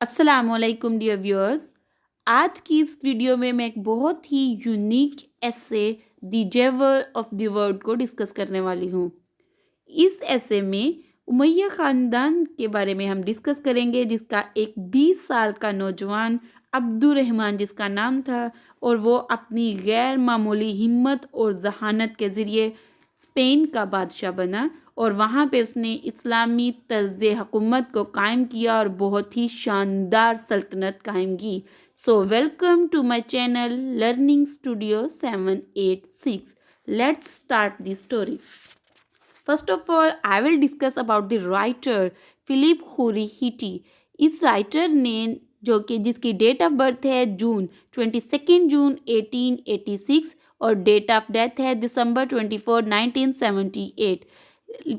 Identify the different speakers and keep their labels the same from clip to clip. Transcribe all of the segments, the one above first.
Speaker 1: السلام علیکم dear viewers. آج کی اس ویڈیو میں ایک بہت ہی یونیک ایسے دی جیور آف دی ورلڈ کو ڈسکس کرنے والی ہوں. اس ایسے میں امیہ خاندان کے بارے میں ہم ڈسکس کریں گے، جس کا ایک 20 سال کا نوجوان عبد الرحمن جس کا نام تھا، اور وہ اپنی غیر معمولی ہمت اور ذہانت کے ذریعے اسپین کا بادشاہ بنا، اور وہاں پہ اس نے اسلامی طرز حکومت کو قائم کیا اور بہت ہی شاندار سلطنت قائم کی. So welcome to my channel learning studio 786. Let's start the story. First of all, I will discuss about the writer Philip Khuri Hitti. اس رائٹر نے جس کی ڈیٹ آف برتھ ہے 22 جون 1886 اور ڈیٹ آف ڈیتھ ہے دسمبر 24 1978.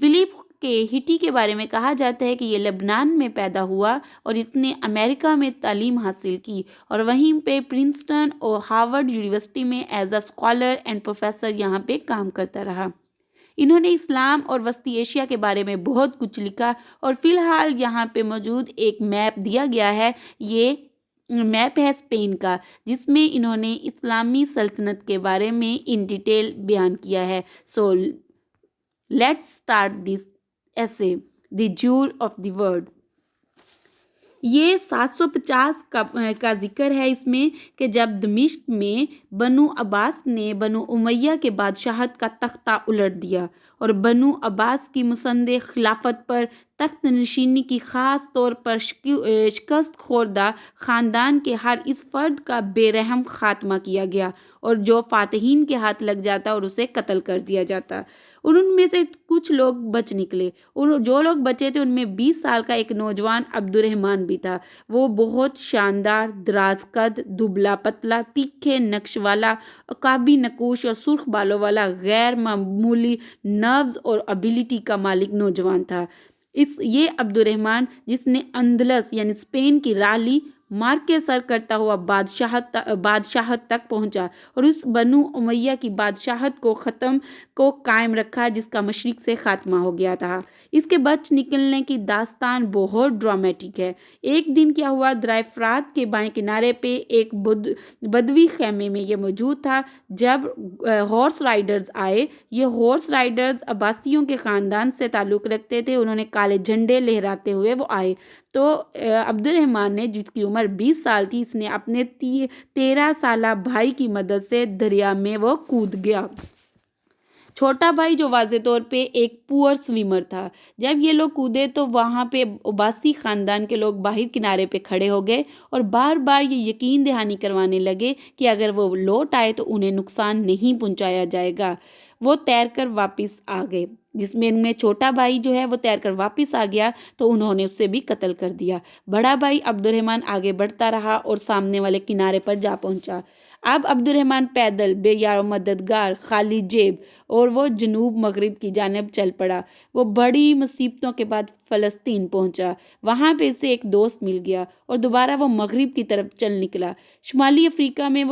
Speaker 1: فلپ کے Haiti کے بارے میں کہا جاتا ہے کہ یہ لبنان میں پیدا ہوا اور اس نے امریکہ میں تعلیم حاصل کی، اور وہیں پہ پرنسٹن اور ہارورڈ یونیورسٹی میں as a scholar and professor یہاں پہ کام کرتا رہا. انہوں نے اسلام اور وسطی ایشیا کے بارے میں بہت کچھ لکھا، اور فی الحال یہاں پہ موجود ایک میپ دیا گیا ہے. یہ میپ ہے اسپین کا، جس میں انہوں نے اسلامی سلطنت کے بارے میں ان ڈیٹیل بیان کیا ہے. سو لیٹس اسٹارٹ دس ایسے دی جیول آف دی ورلڈ. یہ 750 کا ذکر ہے اس میں کہ جب دمشق میں بنو عباس نے بنو امیہ کے بادشاہت کا تختہ الٹ دیا، اور بنو عباس کی مسند خلافت پر تخت نشینی کی خاص طور پر شکست خوردہ خاندان کے ہر اس فرد کا بے رحم خاتمہ کیا گیا، اور جو فاتحین کے ہاتھ لگ جاتا اور اسے قتل کر دیا جاتا. ان میں سے کچھ لوگ بچ نکلے، اور جو لوگ بچے تھے ان میں 20 سال کا ایک نوجوان عبد الرحمن بھی تھا. وہ بہت شاندار، دراز قد، دبلا پتلا، تیکھے نقش والا، عقابی نقوش اور سرخ بالوں والا، غیر معمولی نروز اور ابیلٹی کا مالک نوجوان تھا. یہ عبد الرحمن جس نے اندلس یعنی اسپین کی راہ لی، مار کے سر کرتا ہوا بادشاہت تک پہنچا، اور اس بنو امیہ کی بادشاہت کو قائم رکھا، جس کا مشرق سے خاتمہ ہو گیا تھا. اس کے بچ نکلنے کی داستان بہت ڈرامیٹک ہے. ایک دن کیا ہوا، دریا فرات کے بائیں کنارے پہ ایک بدوی خیمے میں یہ موجود تھا جب ہارس رائڈرز آئے. یہ ہارس رائڈرز عباسیوں کے خاندان سے تعلق رکھتے تھے. انہوں نے کالے جھنڈے لہراتے ہوئے وہ آئے، تو عبد الرحمن نے، جس کی عمر 20 سال تھی، اس نے اپنے 13 سالہ بھائی کی مدد سے دریا میں وہ کود گیا. چھوٹا بھائی جو واضح طور پہ ایک پور سویمر تھا. جب یہ لوگ کودے تو وہاں پہ عباسی خاندان کے لوگ باہر کنارے پہ کھڑے ہو گئے اور بار بار یہ یقین دہانی کروانے لگے کہ اگر وہ لوٹ آئے تو انہیں نقصان نہیں پہنچایا جائے گا. وہ تیر کر واپس آ گئے، جس میں ان میں چھوٹا بھائی جو ہے وہ تیر کر واپس آ گیا تو انہوں نے اسے بھی قتل کر دیا. بڑا بھائی عبد الرحمن آگے بڑھتا رہا اور سامنے والے کنارے پر جا پہنچا. اب عبد الرحمن پیدل، بے یار و مددگار، خالی جیب، اور وہ جنوب مغرب کی جانب چل پڑا. وہ بڑی مصیبتوں کے بعد فلسطین پہنچا. وہاں پہ اسے ایک دوست مل گیا اور دوبارہ وہ مغرب کی طرف چل نکلا. شمالی افریقہ میں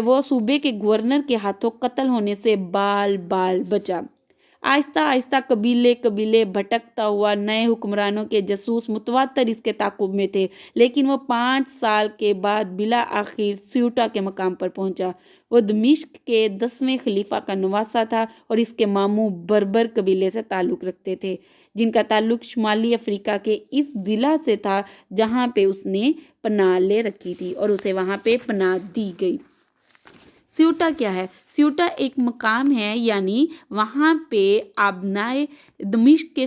Speaker 1: وہ صوبے کے گورنر کے ہاتھوں قتل ہونے سے بال بچا. آہستہ آہستہ قبیلے بھٹکتا ہوا نئے حکمرانوں کے جاسوس متواتر اس کے تعاقب میں تھے، لیکن وہ 5 سال کے بعد بالآخر سیوٹا کے مقام پر پہنچا. وہ دمشق کے 10ویں خلیفہ کا نواسہ تھا اور اس کے ماموں بربر قبیلے سے تعلق رکھتے تھے، جن کا تعلق شمالی افریقہ کے اس ضلع سے تھا جہاں پہ اس نے پناہ لے رکھی تھی اور اسے وہاں پہ پناہ دی گئی. سیوٹا کیا ہے؟ سیوٹا ایک مقام ہے، یعنی وہاں پہ آبنائے دمشق کے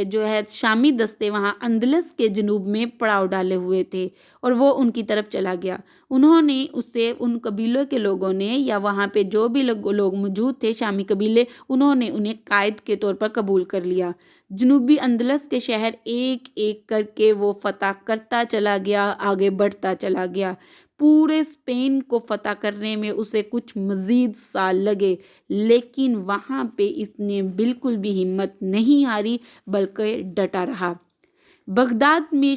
Speaker 1: جو ہے شامی دستے وہاں اندلس کے جنوب میں پڑاؤ ڈالے ہوئے تھے اور وہ ان کی طرف چلا گیا. انہوں نے اسے، ان قبیلوں کے لوگوں نے، یا وہاں پہ جو بھی لوگ موجود تھے شامی قبیلے، انہوں نے انہیں قائد کے طور پر قبول کر لیا. جنوبی اندلس کے شہر ایک ایک کر کے وہ فتح کرتا چلا گیا، آگے بڑھتا چلا گیا. پورے اسپین کو فتح کرنے میں اسے کچھ مزید سال لگے، لیکن وہاں پہ اس نے بالکل بھی ہمت نہیں ہاری بلکہ ڈٹا رہا. بغداد میں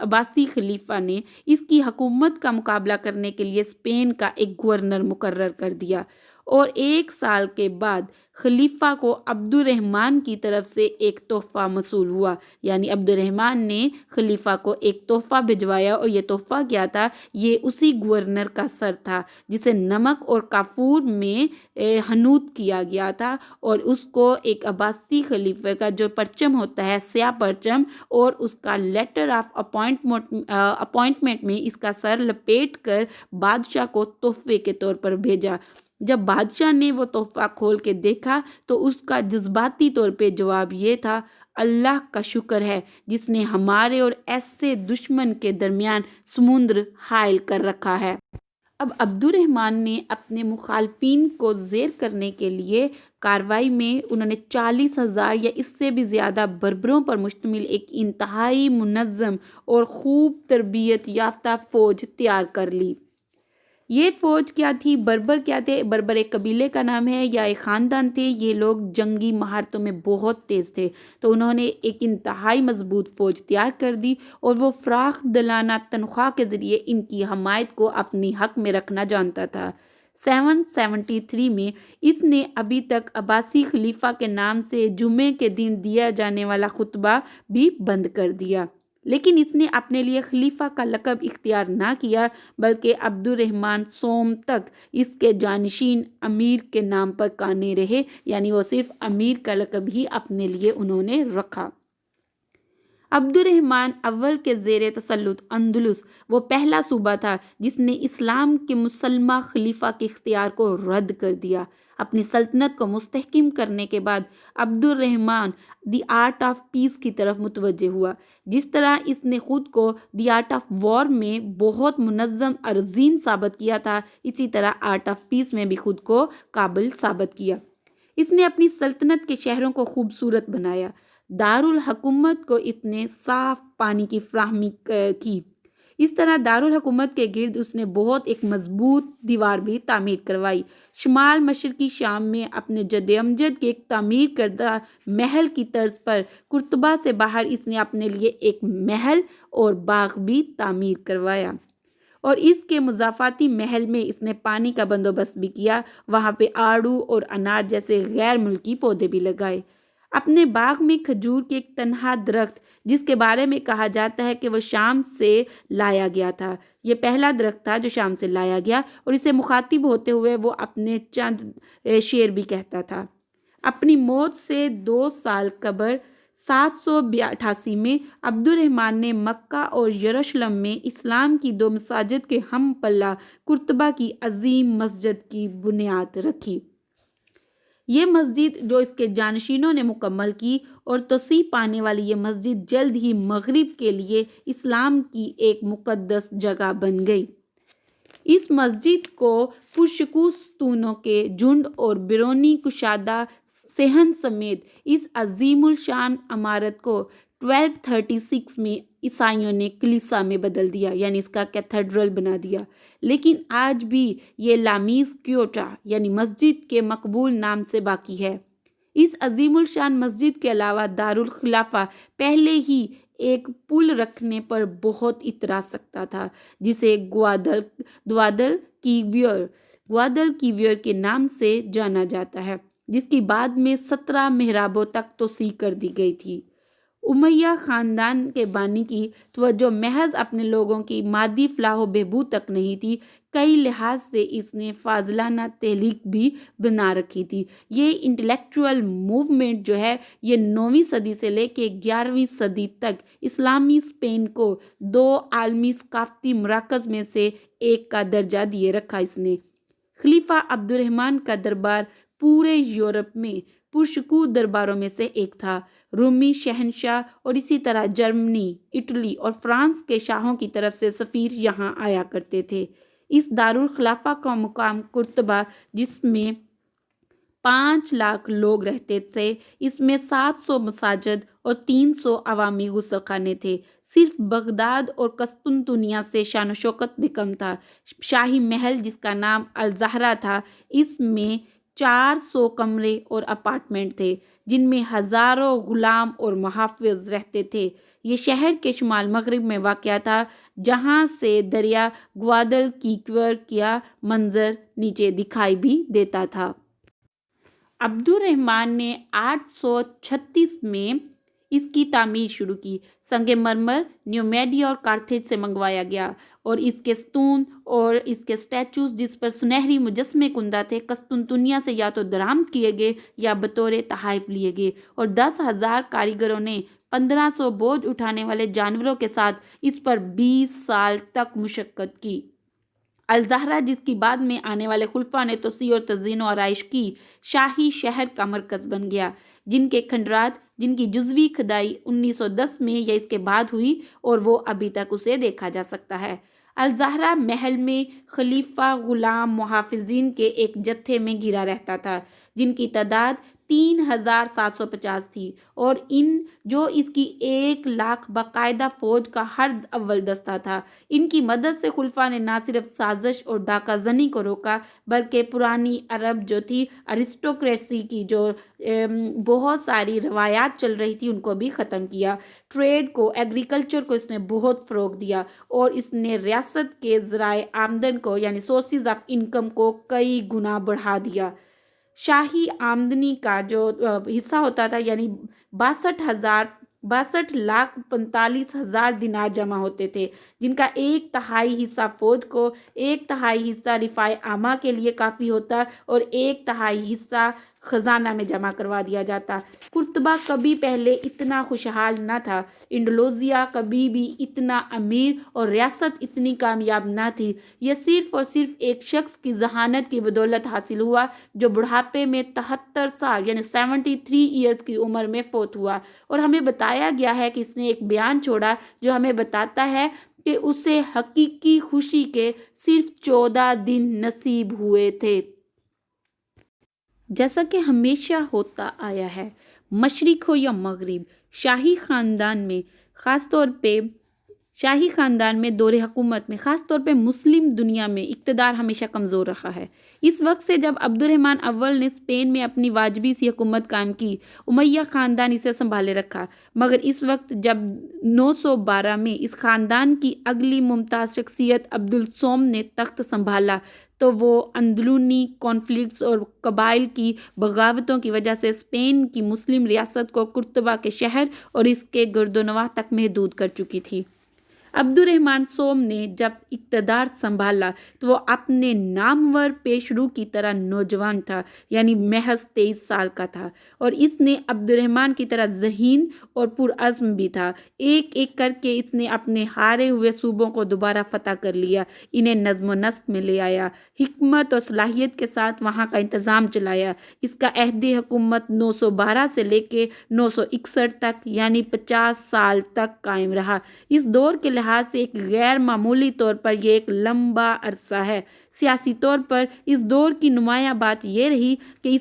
Speaker 1: عباسی خلیفہ نے اس کی حکومت کا مقابلہ کرنے کے لیے اسپین کا ایک گورنر مقرر کر دیا، اور 1 سال کے بعد خلیفہ کو عبد الرحمن کی طرف سے ایک تحفہ موصول ہوا، یعنی عبد الرحمن نے خلیفہ کو ایک تحفہ بھجوایا، اور یہ تحفہ کیا تھا؟ یہ اسی گورنر کا سر تھا جسے نمک اور کافور میں حنوط کیا گیا تھا، اور اس کو ایک عباسی خلیفہ کا جو پرچم ہوتا ہے، سیاہ پرچم، اور اس کا لیٹر آف اپوائنٹمنٹ میں اس کا سر لپیٹ کر بادشاہ کو تحفے کے طور پر بھیجا۔ جب بادشاہ نے وہ تحفہ کھول کے دیکھا تو اس کا جذباتی طور پہ جواب یہ تھا: اللہ کا شکر ہے جس نے ہمارے اور ایسے دشمن کے درمیان سمندر حائل کر رکھا ہے۔ اب عبد الرحمن نے اپنے مخالفین کو زیر کرنے کے لیے کارروائی میں انہوں نے 40,000 یا اس سے بھی زیادہ بربروں پر مشتمل ایک انتہائی منظم اور خوب تربیت یافتہ فوج تیار کر لی۔ یہ فوج کیا تھی؟ بربر کیا تھے؟ بربر ایک قبیلے کا نام ہے یا ایک خاندان تھے۔ یہ لوگ جنگی مہارتوں میں بہت تیز تھے، تو انہوں نے ایک انتہائی مضبوط فوج تیار کر دی، اور وہ فراخ دلانہ تنخواہ کے ذریعے ان کی حمایت کو اپنی حق میں رکھنا جانتا تھا۔ 773 میں اس نے ابھی تک عباسی خلیفہ کے نام سے جمعے کے دن دیا جانے والا خطبہ بھی بند کر دیا، لیکن اس نے اپنے لیے خلیفہ کا لقب اختیار نہ کیا، بلکہ عبد الرحمن سوم تک اس کے جانشین امیر کے نام پر قائم رہے، یعنی وہ صرف امیر کا لقب ہی اپنے لیے انہوں نے رکھا۔ عبد الرحمن اول کے زیر تسلط اندلس وہ پہلا صوبہ تھا جس نے اسلام کے مسلمہ خلیفہ کے اختیار کو رد کر دیا۔ اپنی سلطنت کو مستحکم کرنے کے بعد عبد الرحمن دی آرٹ آف پیس کی طرف متوجہ ہوا۔ جس طرح اس نے خود کو دی آرٹ آف وار میں بہت منظم اور عظیم ثابت کیا تھا، اسی طرح آرٹ آف پیس میں بھی خود کو قابل ثابت کیا۔ اس نے اپنی سلطنت کے شہروں کو خوبصورت بنایا، دارالحکومت کو اتنے صاف پانی کی فراہمی کی۔ اس طرح دارالحکومت کے گرد اس نے بہت ایک مضبوط دیوار بھی تعمیر کروائی۔ شمال مشرقی شام میں اپنے جد امجد کے ایک تعمیر کردہ محل کی طرز پر قرطبہ سے باہر اس نے اپنے لیے ایک محل اور باغ بھی تعمیر کروایا، اور اس کے مضافاتی محل میں اس نے پانی کا بندوبست بھی کیا، وہاں پہ آڑو اور انار جیسے غیر ملکی پودے بھی لگائے۔ اپنے باغ میں کھجور کے ایک تنہا درخت جس کے بارے میں کہا جاتا ہے کہ وہ شام سے لایا گیا تھا، یہ پہلا درخت تھا جو شام سے لایا گیا، اور اسے مخاطب ہوتے ہوئے وہ اپنے چند شعر بھی کہتا تھا۔ اپنی موت سے 2 سال قبل 788 میں عبد الرحمن نے مکہ اور یروشلم میں اسلام کی 2 مساجد کے ہم پلہ قرطبہ کی عظیم مسجد کی بنیاد رکھی۔ یہ مسجد جو اس کے جانشینوں نے مکمل کی، اور توسیع پانے والی یہ مسجد جلد ہی مغرب کے لیے اسلام کی ایک مقدس جگہ بن گئی۔ اس مسجد کو پرشکوہ ستونوں کے جھنڈ اور بیرونی کشادہ صحن سمیت اس عظیم الشان عمارت کو 1236 میں عیسائیوں نے کلیسا میں بدل دیا، یعنی اس کا کیتھیڈرل بنا دیا، لیکن آج بھی یہ لامیز کیوٹا یعنی مسجد کے مقبول نام سے باقی ہے۔ اس عظیم الشان مسجد کے علاوہ دارالخلافہ پہلے ہی ایک پل رکھنے پر بہت اترا سکتا تھا، جسے گوادل کیویر کے نام سے جانا جاتا ہے، جس کی بعد میں 17 محرابوں تک توسیع کر دی گئی تھی۔ امیہ خاندان کے بانی کی توجہ محض اپنے لوگوں کی مادی فلاح و بہبود تک نہیں تھی، کئی لحاظ سے اس نے فاضلانہ تحریک بھی بنا رکھی تھی۔ یہ انٹلیکچوئل موومنٹ جو ہے یہ 9ویں صدی سے لے کے 11ویں صدی تک اسلامی اسپین کو 2 عالمی ثقافتی مراکز میں سے ایک کا درجہ دیے رکھا۔ اس نے خلیفہ عبد الرحمن کا دربار پورے یورپ میں پرشکوہ درباروں میں سے ایک تھا۔ رومی شہنشاہ اور اسی طرح جرمنی، اٹلی اور فرانس کے شاہوں کی طرف سے سفیر یہاں آیا کرتے تھے۔ اس دارالخلافہ کا مقام قرطبہ، جس میں 5 لاکھ لوگ رہتے تھے، اس میں 700 مساجد اور 300 عوامی غسل خانے تھے۔ صرف بغداد اور قسطنطنیہ سے شان و شوکت بھی کم تھا۔ شاہی محل جس کا نام الزہرہ تھا، اس میں 400 کمرے اور اپارٹمنٹ تھے، جن میں ہزاروں غلام اور محافظ رہتے تھے۔ یہ شہر کے شمال مغرب میں واقع تھا، جہاں سے دریا گوادل کیکور کا منظر نیچے دکھائی بھی دیتا تھا۔ عبد الرحمن نے 836 میں اس کی تعمیر شروع کی۔ سنگ مرمر نیومیڈیا اور کارتھیج سے منگوایا گیا اور اس کے ستون اور اس کے سٹیچوز جس پر سنہری مجسمے کندہ تھے قسطنطنیہ سے یا تو درآمد کیے گئے یا بطور تحائف لیے گئے، اور 10,000 کاریگروں نے 1500 بوجھ اٹھانے والے جانوروں کے ساتھ اس پر 20 سال تک مشقت کی۔ الزہرا، جس کی بعد میں آنے والے خلفاء نے توسیع اور تزئین و آرائش کی، شاہی شہر کا مرکز بن گیا، جن کے کھنڈرات جن کی جزوی کھدائی 1910 میں یا اس کے بعد ہوئی اور وہ ابھی تک اسے دیکھا جا سکتا ہے۔ الزہرا محل میں خلیفہ غلام محافظین کے ایک جتھے میں گھرا رہتا تھا، جن کی تعداد 3750 تھی، اور جو اس کی 1,00,000 باقاعدہ فوج کا ہر اول دستہ تھا۔ ان کی مدد سے خلفاء نے نہ صرف سازش اور ڈاکہ زنی کو روکا، بلکہ پرانی عرب جو تھی ارسٹوکریسی کی جو بہت ساری روایات چل رہی تھی ان کو بھی ختم کیا۔ ٹریڈ کو، ایگریکلچر کو اس نے بہت فروغ دیا، اور اس نے ریاست کے ذرائع آمدن کو یعنی سورسز آف انکم کو کئی گنا بڑھا دیا۔ شاہی آمدنی کا جو حصہ ہوتا تھا یعنی 62,45,000 دینار جمع ہوتے تھے، جن کا 1/3 حصہ فوج کو، 1/3 حصہ رفاع عامہ کے لیے کافی ہوتا اور 1/3 حصہ خزانہ میں جمع کروا دیا جاتا۔ قرطبہ کبھی پہلے اتنا خوشحال نہ تھا، انڈلوزیا کبھی بھی اتنا امیر اور ریاست اتنی کامیاب نہ تھی۔ یہ صرف اور صرف ایک شخص کی ذہانت کی بدولت حاصل ہوا جو بڑھاپے میں 73 سال یعنی 73 ایئرز کی عمر میں فوت ہوا، اور ہمیں بتایا گیا ہے کہ اس نے ایک بیان چھوڑا جو ہمیں بتاتا ہے کہ اسے حقیقی خوشی کے صرف 14 دن نصیب ہوئے تھے۔ جیسا کہ ہمیشہ ہوتا آیا ہے، مشرق ہو یا مغرب، شاہی خاندان میں دور حکومت میں خاص طور پہ مسلم دنیا میں اقتدار ہمیشہ کمزور رہا ہے۔ اس وقت سے جب عبد الرحمن اول نے اسپین میں اپنی واجبی سی حکومت قائم کی، امیہ خاندان اسے سنبھالے رکھا، مگر اس وقت جب 912 میں اس خاندان کی اگلی ممتاز شخصیت عبد الصوم نے تخت سنبھالا تو وہ اندرونی کانفلکٹس اور قبائل کی بغاوتوں کی وجہ سے اسپین کی مسلم ریاست کو قرطبہ کے شہر اور اس کے گرد و نواح تک محدود کر چکی تھی۔ عبد الرحمن سوم نے جب اقتدار سنبھالا تو وہ اپنے نامور پیشرو کی طرح نوجوان تھا، یعنی محض 23 سال کا تھا، اور اس نے عبد الرحمن کی طرح ذہین اور پرعزم بھی تھا۔ ایک ایک کر کے اس نے اپنے ہارے ہوئے صوبوں کو دوبارہ فتح کر لیا، انہیں نظم و نسق میں لے آیا، حکمت اور صلاحیت کے ساتھ وہاں کا انتظام چلایا۔ اس کا عہد حکومت 912 سے لے کے 961 تک یعنی 50 سال تک قائم رہا۔ اس دور کے لحاظ سے ایک غیر معمولی طور پر یہ ایک لمبا عرصہ ہے۔ سیاسی طور پر اس دور کی نمایاں بات یہ رہی کہ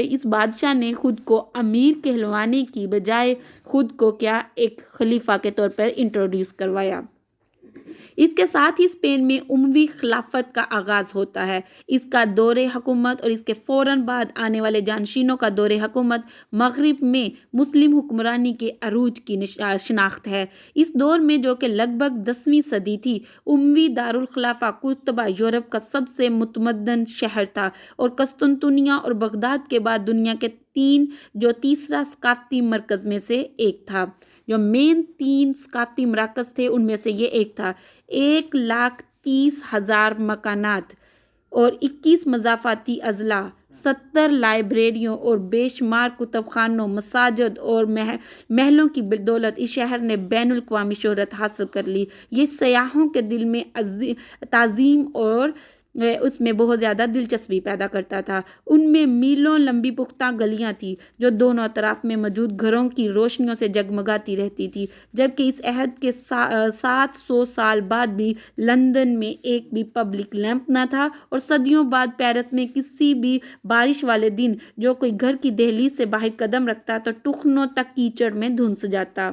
Speaker 1: اس بادشاہ نے خود کو امیر کہلوانے کی بجائے خود کو ایک خلیفہ کے طور پر انٹروڈیوس کروایا۔ اس کے ساتھ ہی اسپین میں اموی خلافت کا آغاز ہوتا ہے۔ اس کا دور حکومت اور اس کے فوراً بعد آنے والے جانشینوں کا دور حکومت مغرب میں مسلم حکمرانی کے عروج کی شناخت ہے۔ اس دور میں جو کہ لگ بھگ 10ویں صدی تھی، اموی دارالخلافہ قرطبہ یورپ کا سب سے متمدن شہر تھا اور قسطنطنیہ اور بغداد کے بعد دنیا کے تیسرا ثقافتی مرکز میں سے ایک تھا۔ جو مین 3 ثقافتی مراکز تھے ان میں سے یہ ایک تھا۔ 1,30,000 مکانات اور 21 مضافاتی اضلاع، 70 لائبریریوں اور بے شمار کتب خانوں، مساجد اور محلوں کی بدولت اس شہر نے بین الاقوامی شہرت حاصل کر لی۔ یہ سیاحوں کے دل میں تعظیم اور اس میں بہت زیادہ دلچسپی پیدا کرتا تھا۔ ان میں میلوں لمبی پختہ گلیاں تھیں جو دونوں اطراف میں موجود گھروں کی روشنیوں سے جگمگاتی رہتی تھی، جبکہ اس عہد کے 700 سال بعد بھی لندن میں ایک بھی پبلک لیمپ نہ تھا، اور صدیوں بعد پیرس میں کسی بھی بارش والے دن جو کوئی گھر کی دہلیز سے باہر قدم رکھتا تو ٹخنوں تک کیچڑ میں دھنس جاتا۔